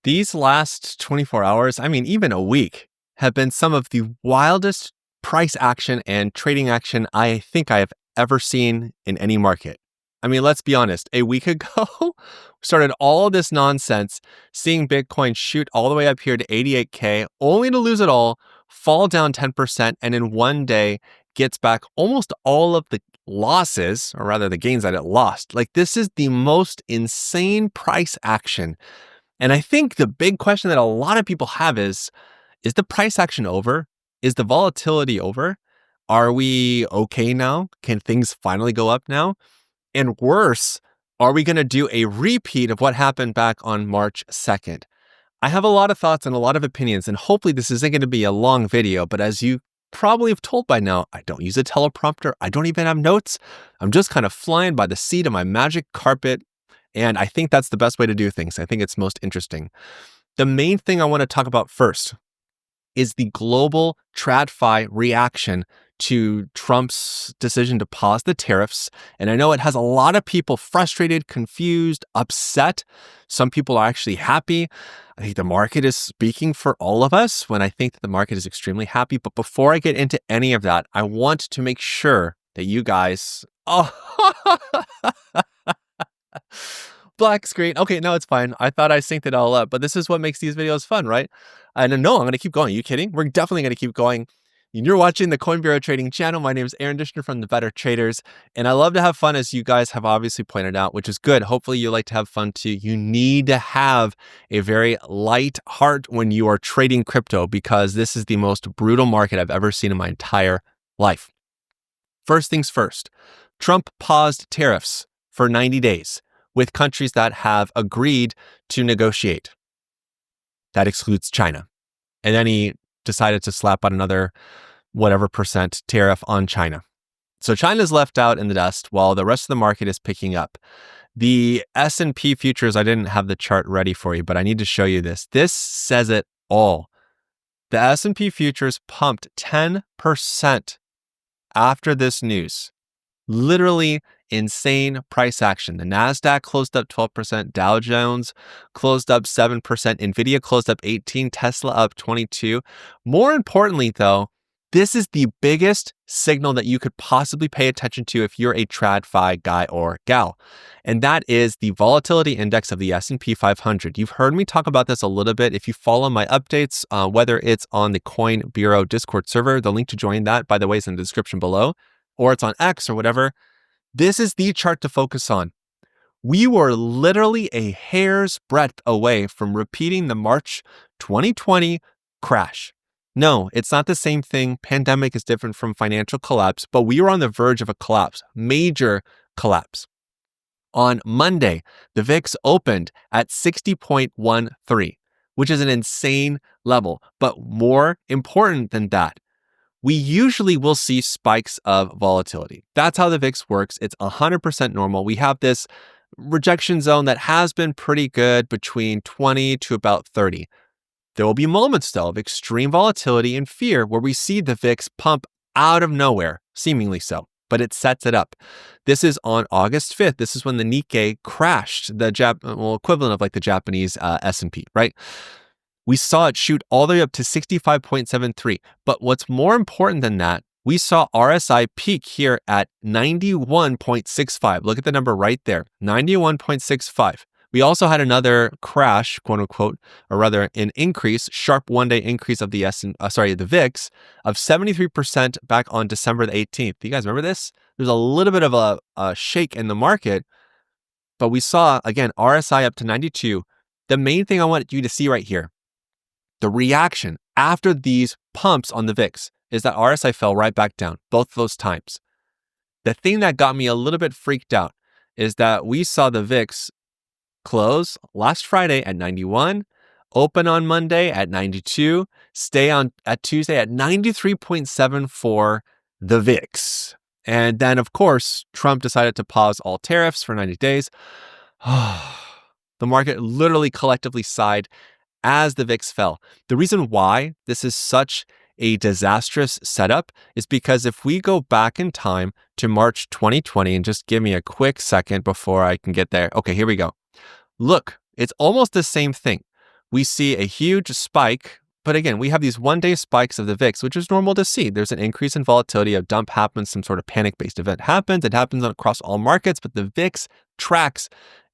These last 24 hours, I mean, even a week, have been some of the wildest price action and trading action I think I have ever seen in any market. I mean, let's be honest. A week ago, we started all this nonsense, seeing Bitcoin shoot all the way up here to 88K, only to lose it all, fall down 10%, and in one day gets back almost all of the losses, or rather the gains that it lost. Like, this is the most insane price action, and I think the big question that a lot of people have is the price action over? Is the volatility over? Are we okay now? Can things finally go up now? And worse, are we going to do a repeat of what happened back on March 2nd? I have a lot of thoughts and a lot of opinions, and hopefully this isn't going to be a long video, but as you probably have told by now, I don't use a teleprompter. I don't even have notes. I'm just kind of flying by the seat of my magic carpet. And I think that's the best way to do things. I think it's most interesting. The main thing I want to talk about first is the global TradFi reaction to Trump's decision to pause the tariffs. And I know it has a lot of people frustrated, confused, upset. Some people are actually happy. I think the market is speaking for all of us when I think that the market is extremely happy. But before I get into any of that, I want to make sure that you guys... Black screen. Okay, no, it's fine. I thought I synced it all up, but this is what makes these videos fun, right? And no, I'm going to keep going. Are you kidding? We're definitely going to keep going. You're watching the Coin Bureau Trading channel. My name is Aaron Dishner from The Better Traders, and I love to have fun, as you guys have obviously pointed out, which is good. Hopefully you like to have fun too. You need to have a very light heart when you are trading crypto, because this is the most brutal market I've ever seen in my entire life. First things first, Trump paused tariffs for 90 days. With countries that have agreed to negotiate. That excludes China. And then he decided to slap on another whatever percent tariff on China. So China's left out in the dust while the rest of the market is picking up. The S&P futures, I didn't have the chart ready for you, but I need to show you this. This says it all. The S&P futures pumped 10% after this news. Literally insane price action. The NASDAQ closed up 12%, Dow Jones closed up 7%, NVIDIA closed up 18%, Tesla up 22%. More importantly, though, this is the biggest signal that you could possibly pay attention to if you're a TradFi guy or gal. And that is the volatility index of the S&P 500. You've heard me talk about this a little bit. If you follow my updates, whether it's on the Coin Bureau Discord server, the link to join that, by the way, is in the description below, or it's on X or whatever, this is the chart to focus on. We were literally a hair's breadth away from repeating the March 2020 crash. No, it's not the same thing. Pandemic is different from financial collapse, but we were on the verge of a collapse, major collapse. On Monday, the VIX opened at 60.13, which is an insane level. But more important than that, we usually will see spikes of volatility. That's how the VIX works. It's 100% normal. We have this rejection zone that has been pretty good between 20 to about 30. There will be moments, though, of extreme volatility and fear where we see the VIX pump out of nowhere, seemingly so, but it sets it up. This is on August 5th. This is when the Nikkei crashed, the equivalent of like the Japanese S&P, right? We saw it shoot all the way up to 65.73. But what's more important than that, we saw RSI peak here at 91.65. Look at the number right there, 91.65. We also had another crash, quote unquote, or rather an increase, sharp one-day increase of the VIX of 73% back on December the 18th. Do you guys remember this? There's a little bit of a shake in the market, but we saw, again, RSI up to 92. The main thing I want you to see right here, the reaction after these pumps on the VIX, is that RSI fell right back down, both those times. The thing that got me a little bit freaked out is that we saw the VIX close last Friday at 91, open on Monday at 92, stay on at Tuesday at 93.74, the VIX. And then, of course, Trump decided to pause all tariffs for 90 days. The market literally collectively sighed as the VIX fell. The reason why this is such a disastrous setup is because if we go back in time to March 2020, and just give me a quick second before I can get there. Okay, here we go. Look, it's almost the same thing. we see a huge spike. But again, we have these one-day spikes of the VIX, which is normal to see. There's an increase in volatility, a dump happens, some sort of panic-based event happens. It happens across all markets, but the VIX tracks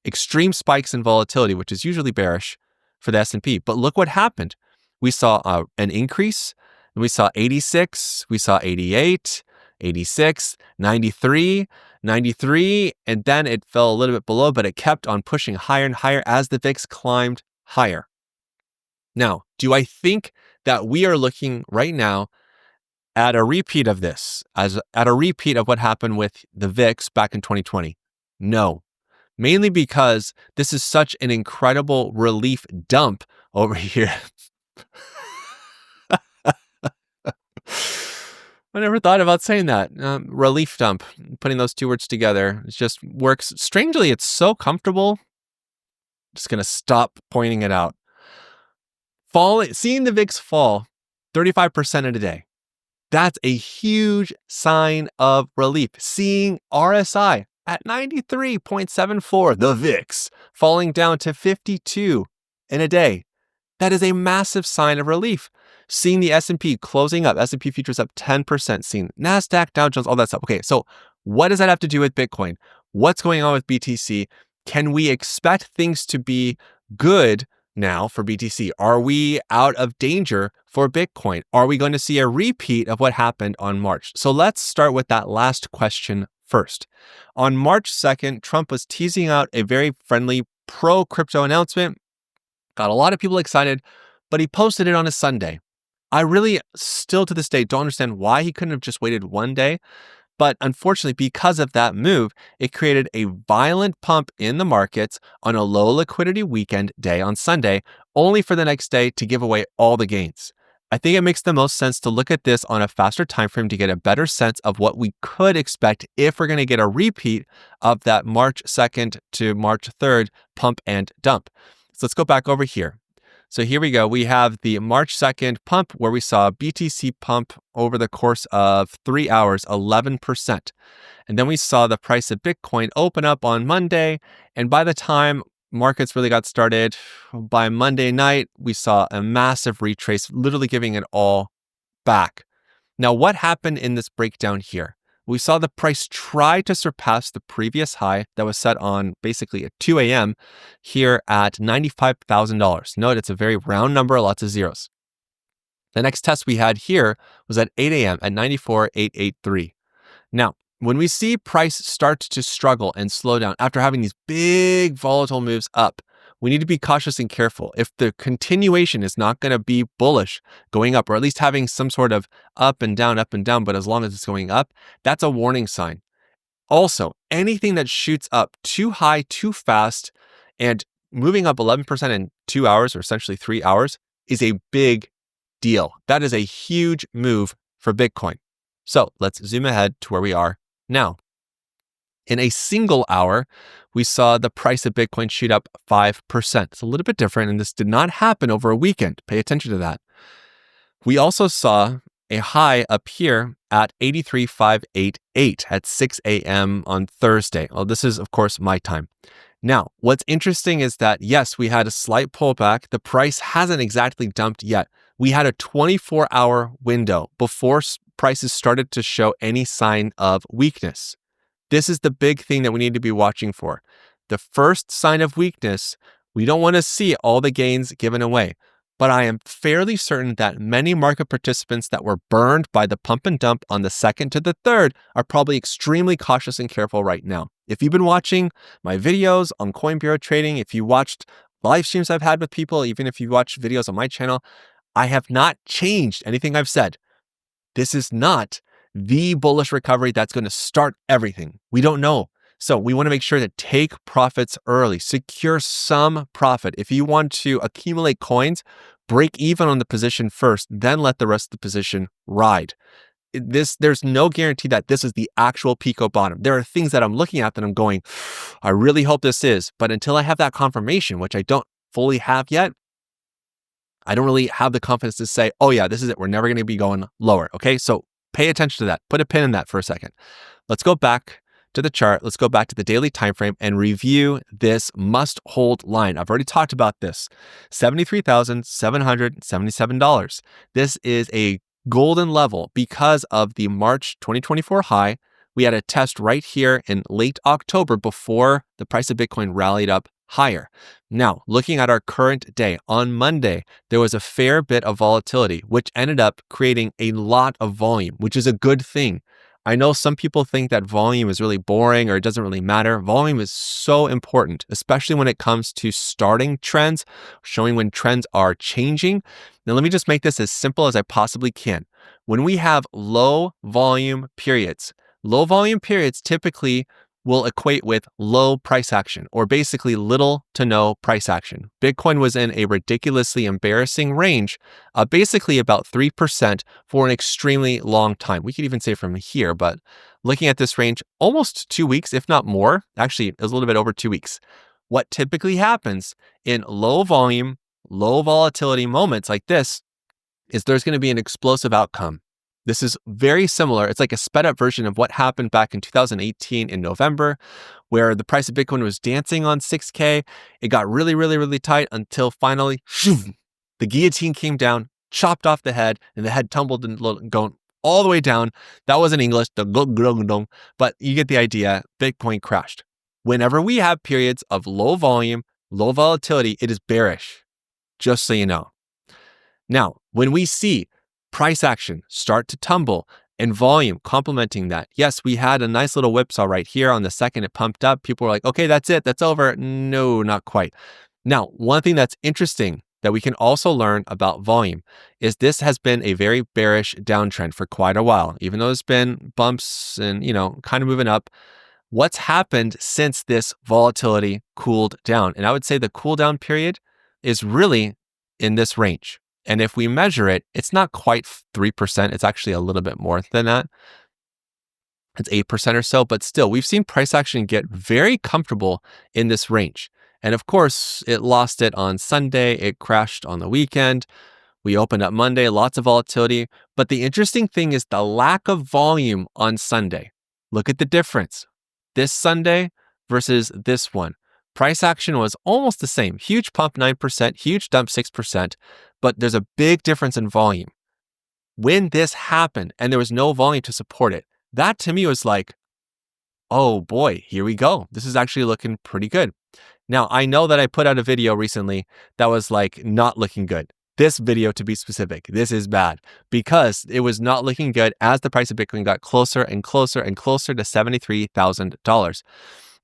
extreme spikes in volatility, which is usually bearish for the S&P. But look what happened. We saw an increase, and we saw 86, we saw 88, 86, 93, 93, and then it fell a little bit below, but it kept on pushing higher and higher as the VIX climbed higher. Now, do I think that we are looking right now at a repeat of this, at a repeat of what happened with the VIX back in 2020? No, mainly because this is such an incredible relief dump over here. I never thought about saying that. Relief dump, putting those two words together, it just works. Strangely, it's so comfortable. Just going to stop pointing it out. Seeing the VIX fall 35% in a day, that's a huge sign of relief. Seeing RSI at 93.74, the VIX, falling down to 52 in a day, that is a massive sign of relief. Seeing the S&P closing up, S&P futures up 10%, seeing NASDAQ, Dow Jones, all that stuff. Okay, so what does that have to do with Bitcoin? What's going on with BTC? Can we expect things to be good now for BTC? Are we out of danger for Bitcoin? Are we going to see a repeat of what happened on March? So let's start with that last question first. On March 2nd, Trump was teasing out a very friendly pro-crypto announcement. Got a lot of people excited, but he posted it on a Sunday. I really, still to this day, don't understand why he couldn't have just waited one day. But unfortunately, because of that move, it created a violent pump in the markets on a low liquidity weekend day on Sunday, only for the next day to give away all the gains. I think it makes the most sense to look at this on a faster time frame to get a better sense of what we could expect if we're going to get a repeat of that March 2nd to March 3rd pump and dump. So let's go back over here. So here we go. We have the March 2nd pump where we saw BTC pump over the course of 3 hours, 11%. And then we saw the price of Bitcoin open up on Monday. And by the time markets really got started, by Monday night, we saw a massive retrace, literally giving it all back. Now, what happened in this breakdown here? We saw the price try to surpass the previous high that was set on basically at 2 a.m. here at $95,000. Note it's a very round number, lots of zeros. The next test we had here was at 8 a.m. at 94,883. Now, when we see price start to struggle and slow down after having these big volatile moves up, we need to be cautious and careful. If the continuation is not going to be bullish going up, or at least having some sort of up and down, but as long as it's going up, that's a warning sign. Also, anything that shoots up too high, too fast, and moving up 11% in 2 hours, or essentially 3 hours, is a big deal. That is a huge move for Bitcoin. So let's zoom ahead to where we are now. In a single hour, we saw the price of Bitcoin shoot up 5%. It's a little bit different, and this did not happen over a weekend. Pay attention to that. We also saw a high up here at 83,588 at 6 a.m. on Thursday. Well, this is, of course, my time. Now, what's interesting is that, yes, we had a slight pullback. The price hasn't exactly dumped yet. We had a 24-hour window before prices started to show any sign of weakness. This is the big thing that we need to be watching for. The first sign of weakness, we don't want to see all the gains given away. But I am fairly certain that many market participants that were burned by the pump and dump on the 2nd to the 3rd are probably extremely cautious and careful right now. If you've been watching my videos on Coin Bureau Trading, if you watched live streams I've had with people, even if you watched videos on my channel, I have not changed anything I've said. This is not the bullish recovery that's going to start everything. We don't know. So we want to make sure to take profits early, secure some profit. If you want to accumulate coins, break even on the position first, then let the rest of the position ride. There's no guarantee that this is the actual Pico bottom. There are things that I'm looking at that I'm going, I really hope this is, but until I have that confirmation, which I don't fully have yet, I don't really have the confidence to say, oh yeah, this is it. We're never going to be going lower. Okay, so pay attention to that. Put a pin in that for a second. Let's go back to the chart. Let's go back to the daily time frame and review this must-hold line. I've already talked about this. $73,777. This is a golden level because of the March 2024 high. We had a test right here in late October before the price of Bitcoin rallied up higher. Now, looking at our current day, on Monday, there was a fair bit of volatility, which ended up creating a lot of volume, which is a good thing. I know some people think that volume is really boring or it doesn't really matter. Volume is so important, especially when it comes to starting trends, showing when trends are changing. Now, let me just make this as simple as I possibly can. When we have low volume periods typically will equate with low price action, or basically little to no price action. Bitcoin was in a ridiculously embarrassing range, basically about 3% for an extremely long time. We could even say from here, but looking at this range, almost 2 weeks, if not more. Actually, it was a little bit over 2 weeks. What typically happens in low volume, low volatility moments like this is there's going to be an explosive outcome. This is very similar. It's like a sped up version of what happened back in 2018 in November, where the price of Bitcoin was dancing on 6K. It got really, really, really tight until finally, the guillotine came down, chopped off the head, and the head tumbled and going all the way down. That wasn't English, but you get the idea. Bitcoin crashed. Whenever we have periods of low volume, low volatility, it is bearish, just so you know. Now, when we see price action start to tumble and volume complementing that. Yes, we had a nice little whipsaw right here. On the second it pumped up, people were like, okay, that's it. That's over. No, not quite. Now, one thing that's interesting that we can also learn about volume is this has been a very bearish downtrend for quite a while, even though there's been bumps and, kind of moving up. What's happened since this volatility cooled down? And I would say the cool down period is really in this range. And if we measure it, it's not quite 3%. It's actually a little bit more than that. It's 8% or so, but still, we've seen price action get very comfortable in this range. And of course, it lost it on Sunday. It crashed on the weekend. We opened up Monday, lots of volatility. But the interesting thing is the lack of volume on Sunday. Look at the difference. This Sunday versus this one. Price action was almost the same. Huge pump 9%, huge dump 6%, but there's a big difference in volume. When this happened and there was no volume to support it, that to me was like, oh boy, here we go. This is actually looking pretty good. Now, I know that I put out a video recently that was like not looking good. This video, to be specific, this is bad because it was not looking good as the price of Bitcoin got closer and closer and closer to $73,000.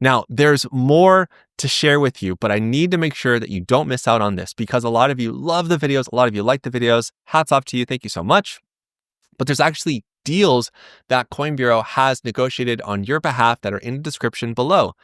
Now, there's more to share with you, but I need to make sure that you don't miss out on this because a lot of you love the videos. A lot of you like the videos. Hats off to you. Thank you so much. But there's actually deals that Coin Bureau has negotiated on your behalf that are in the description below.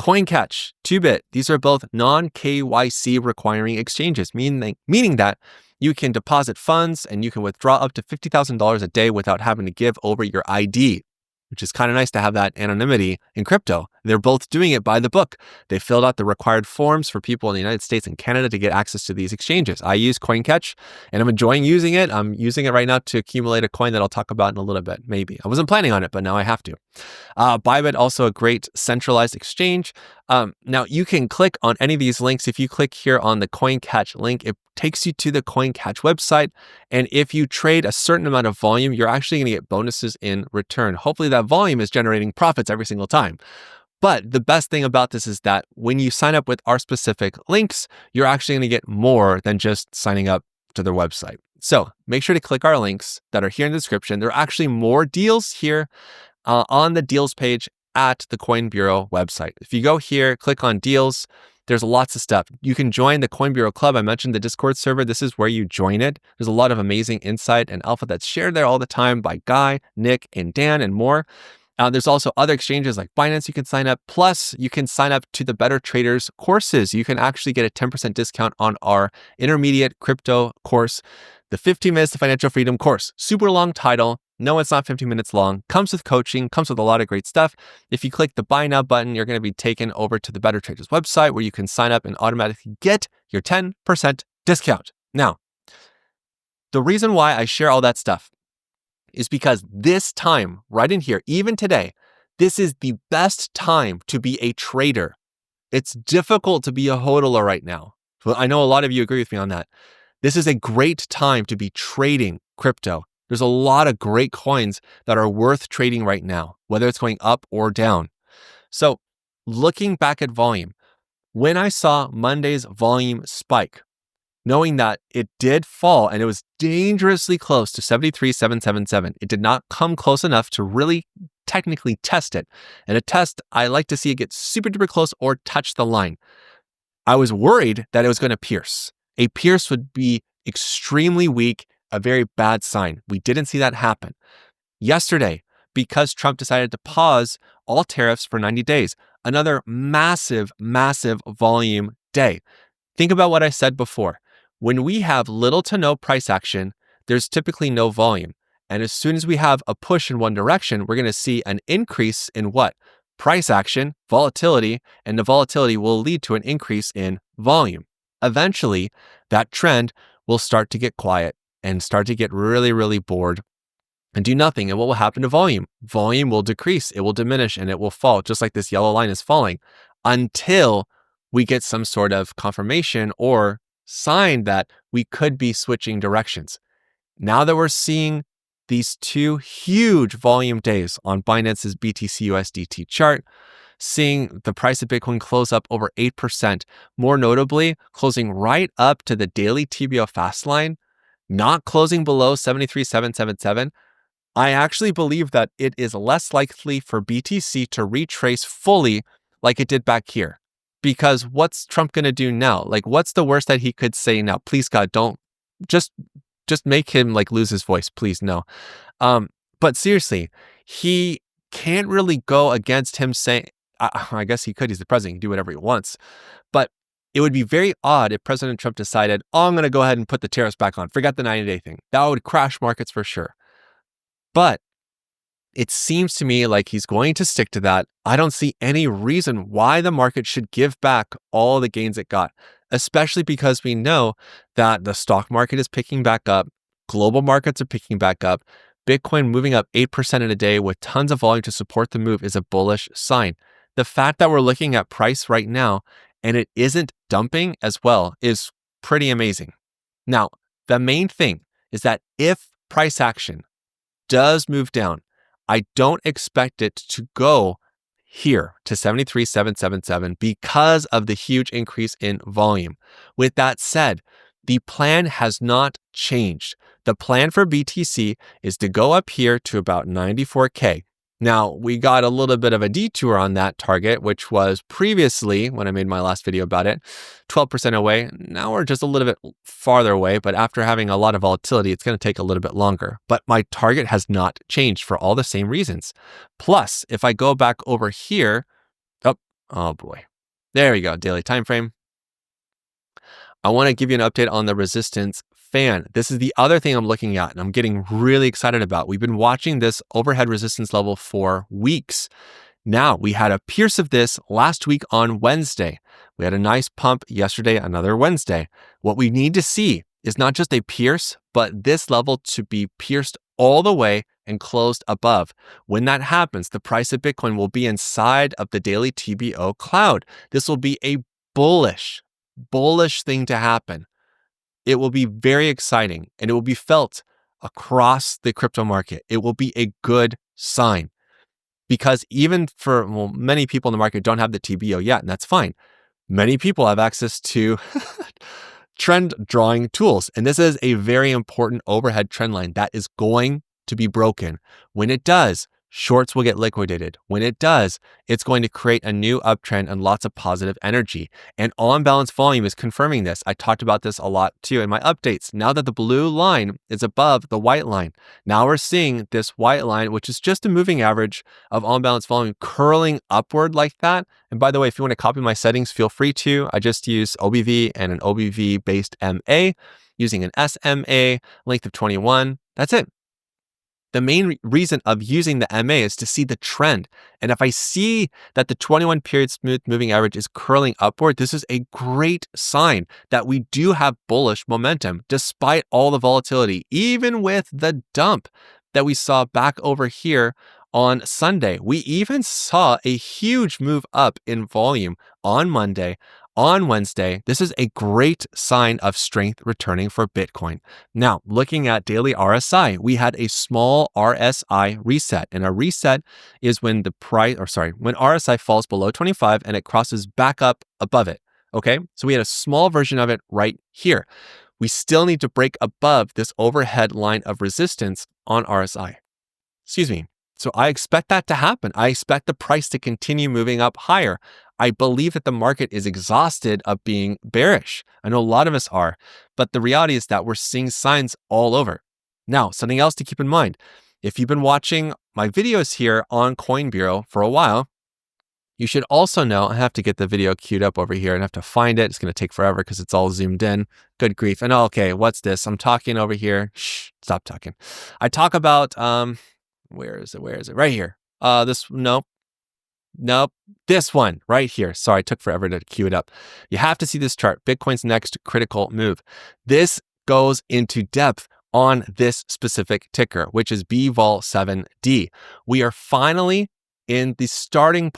CoinCatch, 2bit, these are both non-KYC requiring exchanges, meaning that you can deposit funds and you can withdraw up to $50,000 a day without having to give over your ID, which is kind of nice to have that anonymity in crypto. They're both doing it by the book. They filled out the required forms for people in the United States and Canada to get access to these exchanges. I use CoinCatch and I'm enjoying using it. I'm using it right now to accumulate a coin that I'll talk about in a little bit, maybe. I wasn't planning on it, but now I have to. Bybit, also a great centralized exchange. Now, you can click on any of these links. If you click here on the CoinCatch link, it takes you to the CoinCatch website. And if you trade a certain amount of volume, you're actually going to get bonuses in return. Hopefully that volume is generating profits every single time. But the best thing about this is that when you sign up with our specific links, you're actually going to get more than just signing up to their website. So make sure to click our links that are here in the description. There are actually more deals here on the deals page at the Coin Bureau website. If you go here, click on deals, there's lots of stuff. You can join the Coin Bureau Club. I mentioned the Discord server. This is where you join it. There's a lot of amazing insight and alpha that's shared there all the time by Guy, Nick, and Dan, and more. There's also other exchanges like Binance you can sign up. Plus, you can sign up to the Better Traders courses. You can actually get a 10% discount on our intermediate crypto course, the 15 Minutes to Financial Freedom course. Super long title. No, it's not 15 minutes long. Comes with coaching, comes with a lot of great stuff. If you click the Buy Now button, you're going to be taken over to the Better Traders website where you can sign up and automatically get your 10% discount. Now, the reason why I share all that stuff is because this time, right in here, even today, This is the best time to be a trader. It's difficult to be a hodler right now. Well, I know a lot of you agree with me on that. This is a great time to be trading crypto. There's a lot of great coins that are worth trading right now, whether it's going up or down. So, looking back at volume, when I saw Monday's volume spike, knowing that it did fall and it was dangerously close to 73,777, it did not come close enough to really technically test it. And a test, I like to see it get super duper close or touch the line. I was worried that it was going to pierce. A pierce would be extremely weak, a very bad sign. We didn't see that happen. Yesterday, because Trump decided to pause all tariffs for 90 days, another massive, massive volume day. Think about what I said before. When we have little to no price action, there's typically no volume. And as soon as we have a push in one direction, we're going to see an increase in what? Price action, volatility, and the volatility will lead to an increase in volume. Eventually, that trend will start to get quiet and start to get really, really bored and do nothing. And what will happen to volume? Volume will decrease, it will diminish, and it will fall, just like this yellow line is falling, until we get some sort of confirmation or sign that we could be switching directions. Now that we're seeing these two huge volume days on Binance's BTC USDT chart, seeing the price of Bitcoin close up over 8%, more notably, closing right up to the daily TBO fast line, not closing below 73,777, I actually believe that it is less likely for BTC to retrace fully like it did back here. Because what's Trump going to do now? Like, what's the worst that he could say now? Please, God, don't just make him like lose his voice. Please, no. But seriously, he can't really go against him saying, I guess he could. He's the president. He can do whatever he wants. But it would be very odd if President Trump decided, oh, I'm going to go ahead and put the tariffs back on. Forget the 90-day thing. That would crash markets for sure. But it seems to me like he's going to stick to that. I don't see any reason why the market should give back all the gains it got, especially because we know that the stock market is picking back up, global markets are picking back up. Bitcoin moving up 8% in a day with tons of volume to support the move is a bullish sign. The fact that we're looking at price right now and it isn't dumping as well is pretty amazing. Now, the main thing is that if price action does move down, I don't expect it to go here to 73,777 because of the huge increase in volume. With that said, the plan has not changed. The plan for BTC is to go up here to about 94K. Now, we got a little bit of a detour on that target, which was previously, when I made my last video about it, 12% away. Now we're just a little bit farther away, but after having a lot of volatility, it's going to take a little bit longer. But my target has not changed for all the same reasons. Plus, if I go back over here, oh boy, there we go, daily time frame. I want to give you an update on the resistance fan. This is the other thing I'm looking at and I'm getting really excited about. We've been watching this overhead resistance level for weeks. Now, we had a pierce of this last week on Wednesday. We had a nice pump yesterday, another Wednesday. What we need to see is not just a pierce, but this level to be pierced all the way and closed above. When that happens, the price of Bitcoin will be inside of the daily TBO cloud. This will be a bullish thing to happen. It will be very exciting and it will be felt across the crypto market. It will be a good sign because even for many people in the market don't have the TBO yet, and that's fine. Many people have access to trend drawing tools, and this is a very important overhead trend line that is going to be broken. When it does, shorts will get liquidated. When it does, it's going to create a new uptrend and lots of positive energy. And on balance volume is confirming this. I talked about this a lot too in my updates. Now that the blue line is above the white line, now we're seeing this white line, which is just a moving average of on balance volume curling upward like that. And by the way, if you want to copy my settings, feel free to. I just use OBV and an OBV based MA using an SMA length of 21. That's it. The main reason of using the MA is to see the trend. And if I see that the 21 period smooth moving average is curling upward, this is a great sign that we do have bullish momentum despite all the volatility, even with the dump that we saw back over here on Sunday. We even saw a huge move up in volume on Monday, on Wednesday. This is a great sign of strength returning for Bitcoin. Now, looking at daily RSI, we had a small RSI reset, and a reset is when when RSI falls below 25 and it crosses back up above it. Okay, so we had a small version of it right here. We still need to break above this overhead line of resistance on RSI. Excuse me. So I expect that to happen. I expect the price to continue moving up higher. I believe that the market is exhausted of being bearish. I know a lot of us are, but the reality is that we're seeing signs all over. Now, something else to keep in mind. If you've been watching my videos here on Coin Bureau for a while, you should also know, I have to get the video queued up over here and have to find it. It's going to take forever because it's all zoomed in. Good grief. And okay, what's this? I'm talking over here. Shh, stop talking. I talk about, where is it? Right here. Nope. This one right here. Sorry, it took forever to queue it up. You have to see this chart, Bitcoin's next critical move. This goes into depth on this specific ticker, which is BVOL7D. We are finally in the starting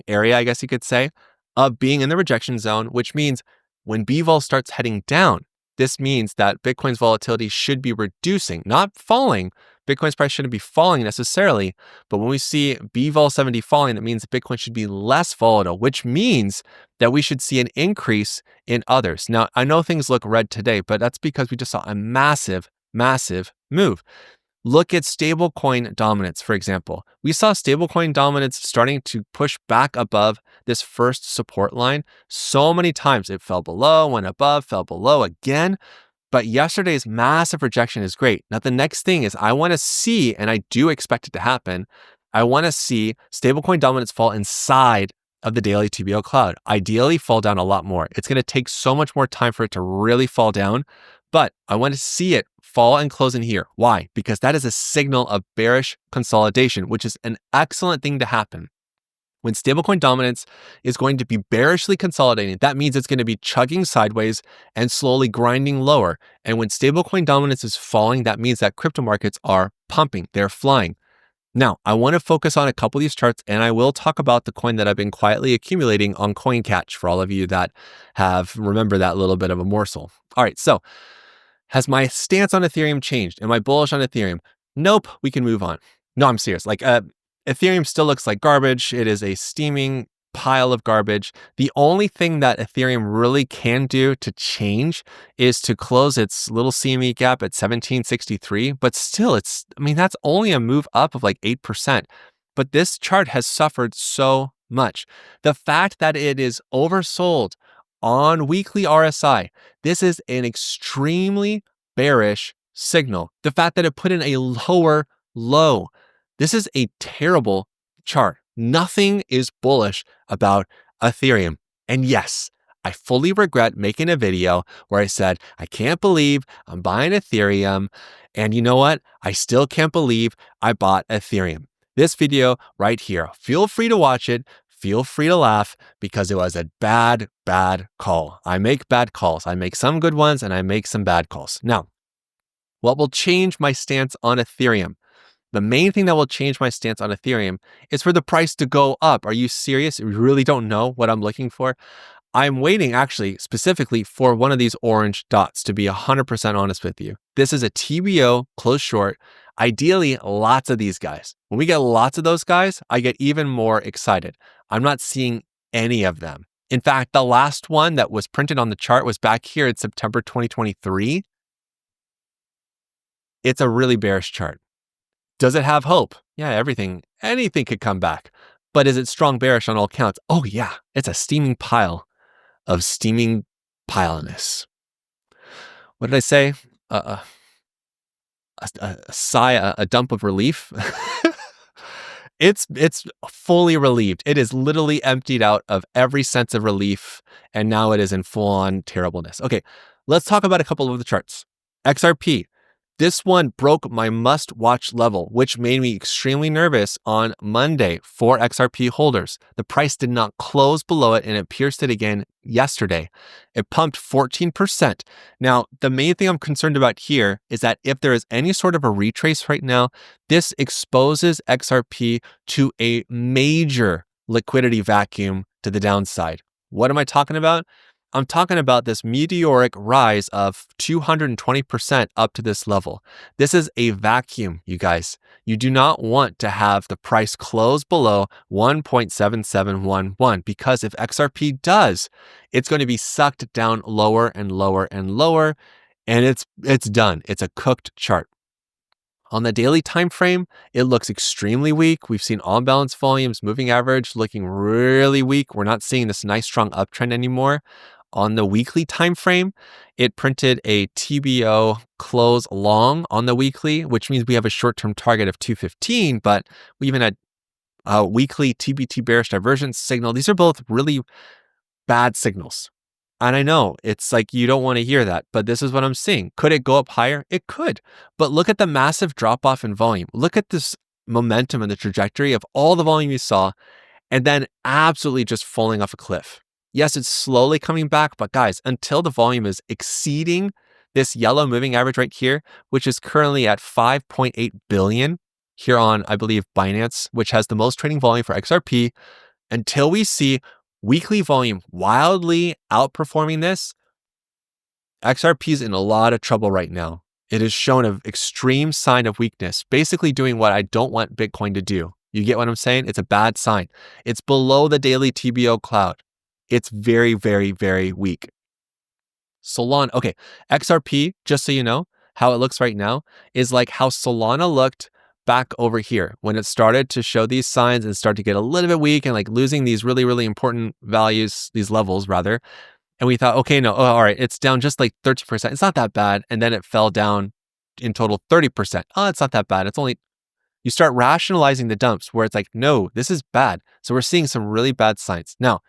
area, I guess you could say, of being in the rejection zone, which means when BVOL starts heading down, this means that Bitcoin's volatility should be reducing, not falling. Bitcoin's price shouldn't be falling necessarily, but when we see BVOL70 falling, that means that Bitcoin should be less volatile, which means that we should see an increase in others. Now, I know things look red today, but that's because we just saw a massive move. Look at stablecoin dominance, for example. We saw stablecoin dominance starting to push back above this first support line so many times. It fell below, went above, fell below again. But yesterday's massive rejection is great. Now, the next thing is I want to see, and I do expect it to happen, I want to see stablecoin dominance fall inside of the daily TBO cloud. Ideally, fall down a lot more. It's going to take so much more time for it to really fall down, but I want to see it fall and close in here. Why? Because that is a signal of bearish consolidation, which is an excellent thing to happen. When stablecoin dominance is going to be bearishly consolidating, that means it's going to be chugging sideways and slowly grinding lower. And when stablecoin dominance is falling, that means that crypto markets are pumping, they're flying. Now, I want to focus on a couple of these charts, and I will talk about the coin that I've been quietly accumulating on CoinCatch for all of you that have remembered that little bit of a morsel. All right, so has my stance on Ethereum changed? Am I bullish on Ethereum? Nope, we can move on. No, I'm serious. Ethereum still looks like garbage. It is a steaming pile of garbage. The only thing that Ethereum really can do to change is to close its little CME gap at 1763. But still, that's only a move up of like 8%. But this chart has suffered so much. The fact that it is oversold on weekly RSI, this is an extremely bearish signal. The fact that it put in a lower low, this is a terrible chart. Nothing is bullish about Ethereum. And yes, I fully regret making a video where I said, I can't believe I'm buying Ethereum. And you know what? I still can't believe I bought Ethereum. This video right here, feel free to watch it. Feel free to laugh because it was a bad call. I make bad calls. I make some good ones and I make some bad calls. Now, what will change my stance on Ethereum? The main thing that will change my stance on Ethereum is for the price to go up. Are you serious? You really don't know what I'm looking for? I'm waiting actually specifically for one of these orange dots, to be 100% honest with you. This is a TBO close short. Ideally, lots of these guys. When we get lots of those guys, I get even more excited. I'm not seeing any of them. In fact, the last one that was printed on the chart was back here in September 2023. It's a really bearish chart. Does it have hope? Yeah, anything could come back. But is it strong bearish on all counts? Oh yeah, it's a steaming pile of steaming pileness. What did I say? A sigh, a dump of relief. It's fully relieved. It is literally emptied out of every sense of relief, and now it is in full-on terribleness. Okay, let's talk about a couple of the charts. XRP. This one broke my must-watch level, which made me extremely nervous on Monday for XRP holders. The price did not close below it, and it pierced it again yesterday. It pumped 14%. Now, the main thing I'm concerned about here is that if there is any sort of a retrace right now, this exposes XRP to a major liquidity vacuum to the downside. What am I talking about? I'm talking about this meteoric rise of 220% up to this level. This is a vacuum, you guys. You do not want to have the price close below 1.7711 because if XRP does, it's going to be sucked down lower and lower and lower, and it's done. It's a cooked chart. On the daily time frame, it looks extremely weak. We've seen on-balance volumes, moving average looking really weak. We're not seeing this nice strong uptrend anymore. On the weekly time frame, it printed a TBO close long on the weekly, which means we have a short-term target of 215, but we even had a weekly TBT bearish divergence signal. These are both really bad signals. And I know it's like you don't want to hear that, but this is what I'm seeing. Could it go up higher? It could. But look at the massive drop off in volume. Look at this momentum and the trajectory of all the volume you saw, and then absolutely just falling off a cliff. Yes, it's slowly coming back, but guys, until the volume is exceeding this yellow moving average right here, which is currently at 5.8 billion here on, I believe, Binance, which has the most trading volume for XRP, until we see weekly volume wildly outperforming this, XRP is in a lot of trouble right now. It has shown an extreme sign of weakness, basically doing what I don't want Bitcoin to do. You get what I'm saying? It's a bad sign. It's below the daily TBO cloud. It's very, very, very weak. Solana, okay, XRP, just so you know, how it looks right now is like how Solana looked back over here when it started to show these signs and start to get a little bit weak and like losing these really, really important values, these levels rather. And we thought, okay, no, all right, it's down just like 13%. It's not that bad. And then it fell down in total 30%. Oh, it's not that bad. It's only, you start rationalizing the dumps where it's like, no, this is bad. So we're seeing some really bad signs. Now,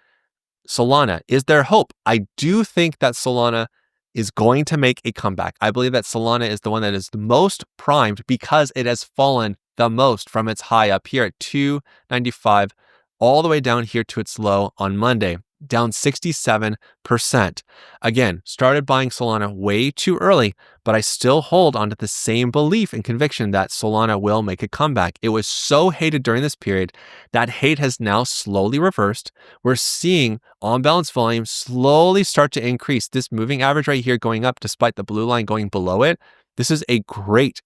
Solana, is there hope? I do think that Solana is going to make a comeback. I believe that Solana is the one that is the most primed because it has fallen the most from its high up here at 295 all the way down here to its low on Monday, down 67%. Again, started buying Solana way too early, but I still hold onto the same belief and conviction that Solana will make a comeback. It was so hated during this period. That hate has now slowly reversed. We're seeing on-balance volume slowly start to increase. This moving average right here going up despite the blue line going below it. This is a great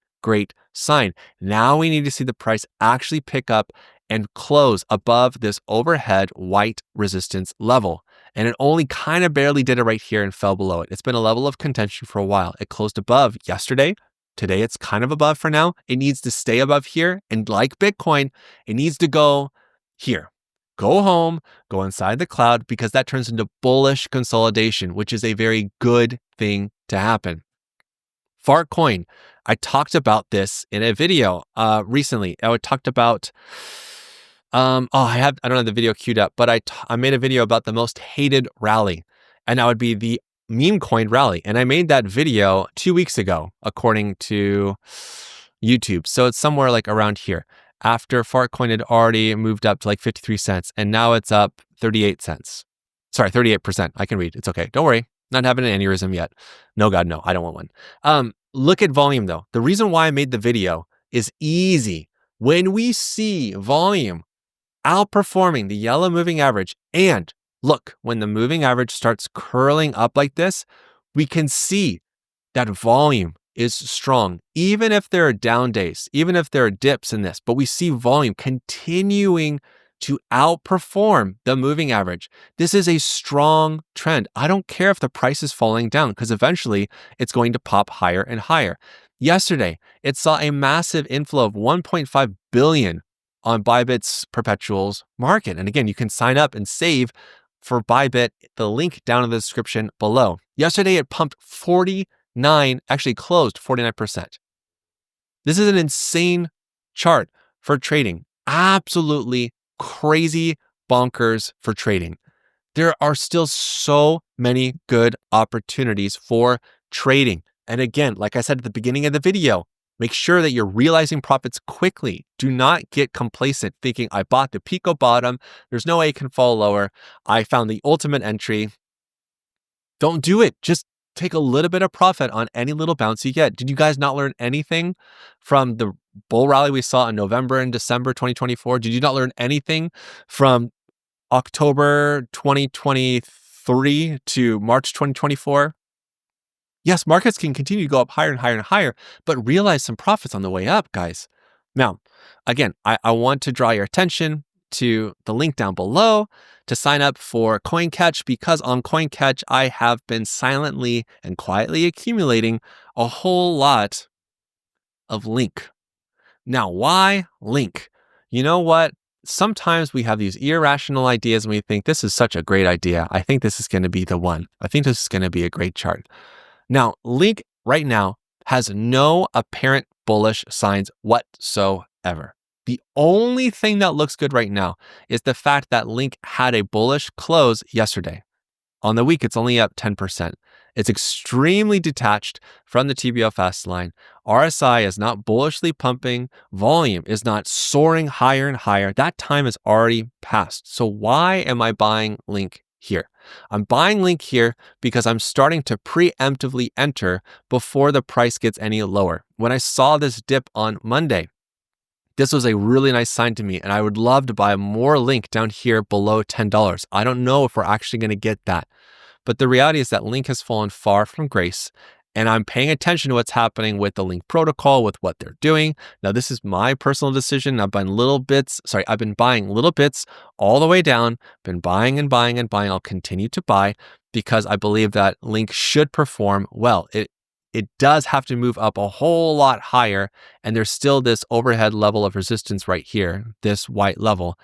sign. Now we need to see the price actually pick up and close above this overhead white resistance level. And it only kind of barely did it right here and fell below it. It's been a level of contention for a while. It closed above yesterday. Today, it's kind of above for now. It needs to stay above here. And like Bitcoin, it needs to go here. Go home, go inside the cloud, because that turns into bullish consolidation, which is a very good thing to happen. Fartcoin, I talked about this in a video recently. I talked about I don't have the video queued up, but I made a video about the most hated rally, and that would be the meme coin rally. And I made that video 2 weeks ago, according to YouTube. So it's somewhere like around here. After Fartcoin had already moved up to like 53 cents, and now it's up 38 cents. Sorry, 38%. I can read. It's okay. Don't worry. Not having an aneurysm yet. No, God, no. I don't want one. Look at volume though. The reason why I made the video is easy. When we see volume outperforming the yellow moving average, and look, when the moving average starts curling up like this, we can see that volume is strong, even if there are down days, even if there are dips in this, but we see volume continuing to outperform the moving average. This is a strong trend. I don't care if the price is falling down, because eventually it's going to pop higher and higher. Yesterday, it saw a massive inflow of 1.5 billion on Bybit's perpetuals market. And again, you can sign up and save for Bybit, the link down in the description below. Yesterday, it pumped 49, actually closed 49%. This is an insane chart for trading. Absolutely crazy bonkers for trading. There are still so many good opportunities for trading. And again, like I said at the beginning of the video, make sure that you're realizing profits quickly. Do not get complacent thinking I bought the Pico bottom. There's no way it can fall lower. I found the ultimate entry. Don't do it. Just take a little bit of profit on any little bounce you get. Did you guys not learn anything from the bull rally we saw in November and December 2024? Did you not learn anything from October 2023 to March 2024? Yes, markets can continue to go up higher and higher and higher, but realize some profits on the way up, guys. Now, again, I want to draw your attention to the link down below to sign up for CoinCatch, because on CoinCatch, I have been silently and quietly accumulating a whole lot of Link. Now, why Link? You know what? Sometimes we have these irrational ideas and we think this is such a great idea. I think this is going to be the one. I think this is going to be a great chart. Now, Link right now has no apparent bullish signs whatsoever. The only thing that looks good right now is the fact that Link had a bullish close yesterday. On the week, it's only up 10%. It's extremely detached from the TBO line. RSI is not bullishly pumping. Volume is not soaring higher and higher. That time is already passed. So why am I buying Link here? I'm buying Link here because I'm starting to preemptively enter before the price gets any lower. When I saw this dip on Monday, this was a really nice sign to me, and I would love to buy more Link down here below $10. I don't know if we're actually going to get that. But the reality is that Link has fallen far from grace, and I'm paying attention to what's happening with the Link protocol, with what they're doing. Now, this is my personal decision. I've been buying little bits all the way down, been buying and buying and buying. I'll continue to buy because I believe that Link should perform well. It does have to move up a whole lot higher, and there's still this overhead level of resistance right here, this white level.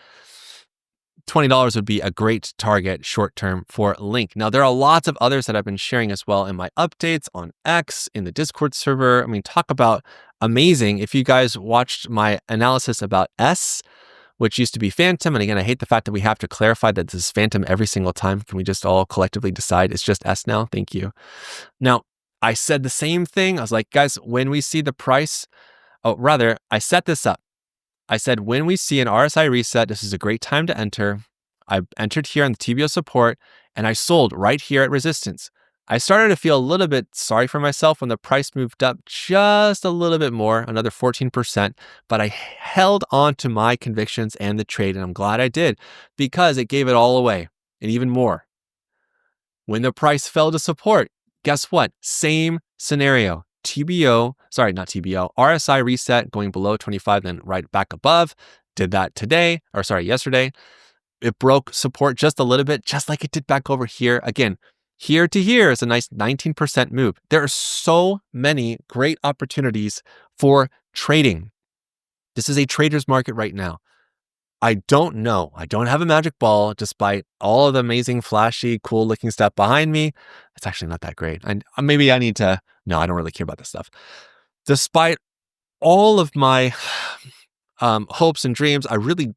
$20 would be a great target short term for Link. Now, there are lots of others that I've been sharing as well in my updates on X, in the Discord server. I mean, talk about amazing. If you guys watched my analysis about S, which used to be Phantom, and again, I hate the fact that we have to clarify that this is Phantom every single time. Can we just all collectively decide it's just S now? Thank you. Now, I said the same thing. I was like, guys, when we see the price, I set this up. I said, when we see an RSI reset, this is a great time to enter. I entered here on the TBO support, and I sold right here at resistance. I started to feel a little bit sorry for myself when the price moved up just a little bit more, another 14%, but I held on to my convictions and the trade, and I'm glad I did because it gave it all away and even more. When the price fell to support, guess what? Same scenario. RSI reset going below 25, then right back above. Did that yesterday. It broke support just a little bit, just like it did back over here. Again, here to here is a nice 19% move. There are so many great opportunities for trading. This is a trader's market right now. I don't know. I don't have a magic ball, despite all of the amazing, flashy, cool looking stuff behind me. It's actually not that great. And maybe I need to, no, I don't really care about this stuff. Despite all of my hopes and dreams, I really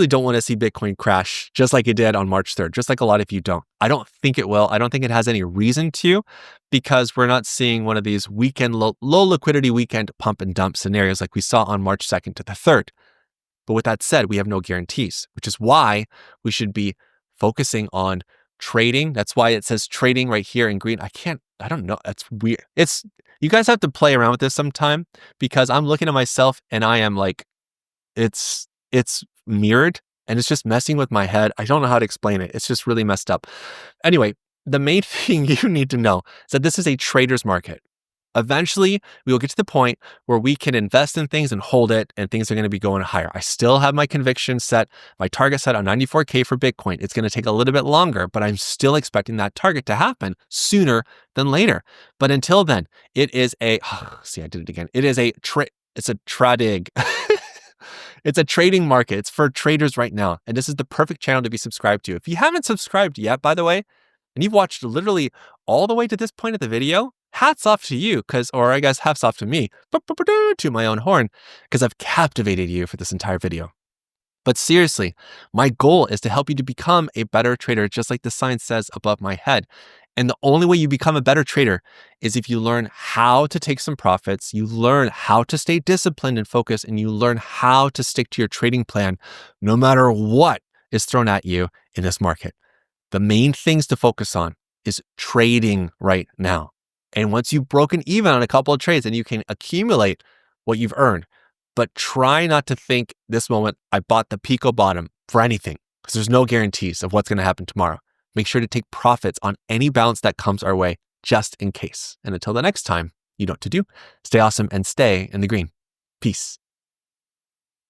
don't want to see Bitcoin crash just like it did on March 3rd, just like a lot of you don't. I don't think it will. I don't think it has any reason to, because we're not seeing one of these weekend low liquidity weekend pump and dump scenarios like we saw on March 2nd to the 3rd. But with that said, we have no guarantees, which is why we should be focusing on trading. That's why it says trading right here in green. I don't know. That's weird. You guys have to play around with this sometime, because I'm looking at myself and I am like, it's mirrored and it's just messing with my head. I don't know how to explain it. It's just really messed up. Anyway, the main thing you need to know is that this is a trader's market. Eventually, we will get to the point where we can invest in things and hold it, and things are going to be going higher. I still have my conviction set, my target set on 94K for Bitcoin. It's going to take a little bit longer, but I'm still expecting that target to happen sooner than later. But until then, it is I did it again. It's a tradig. It's a trading market. It's for traders right now. And this is the perfect channel to be subscribed to. If you haven't subscribed yet, by the way, and you've watched literally all the way to this point of the video, hats off to you, or I guess hats off to me, to my own horn, because I've captivated you for this entire video. But seriously, my goal is to help you to become a better trader, just like the sign says above my head. And the only way you become a better trader is if you learn how to take some profits, you learn how to stay disciplined and focused, and you learn how to stick to your trading plan no matter what is thrown at you in this market. The main things to focus on is trading right now. And once you've broken even on a couple of trades, then you can accumulate what you've earned. But try not to think this moment, I bought the Pico bottom for anything, because there's no guarantees of what's going to happen tomorrow. Make sure to take profits on any bounce that comes our way, just in case. And until the next time, you know what to do. Stay awesome and stay in the green. Peace.